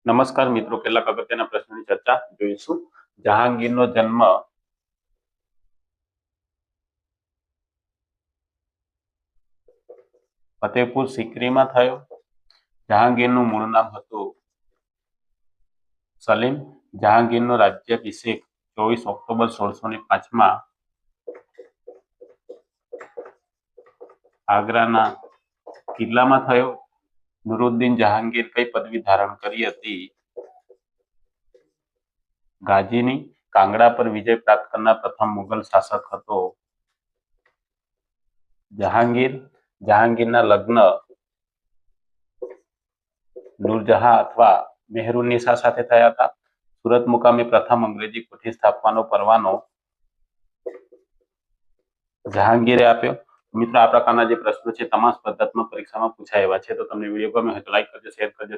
નમસ્કાર મિત્રો, કેટલાક અગત્યના પ્રશ્નોની ચર્ચા જોઈશું. જહાંગીરનો જન્મ ફતેપુર સિકરીમાં થયો. જહાંગીરનું મૂળ નામ હતું સલીમ. જહાંગીરનો રાજ્યાભિષેક 24 ઓક્ટોબર 1605 આગ્રાના કિલ્લામાં થયો. નુરુદ્દીન જહાંગીર કઈ પદવી ધારણ કરી હતી? ગાજીની. કાંગડા પર વિજય પ્રાપ્ત કરનાર પ્રથમ મુઘલ શાસક હતો જહાંગીર. જહાંગીરના લગ્ન નૂરજહાં અથવા મેહરુન્નિસા સાથે થયા હતા. સુરત મુકામે પ્રથમ અંગ્રેજી કોઠી સ્થાપવાનો પરવાનો જહાંગીરે આપ્યો. મિત્રો, આ પ્રકારના જે પ્રશ્નો છે તમામ સ્પર્ધાત્મક પરીક્ષામાં પૂછાય એવા છે. તો તમને વિડીયો ગમે હોય તો લાઈક કરજો, શેર કરજો.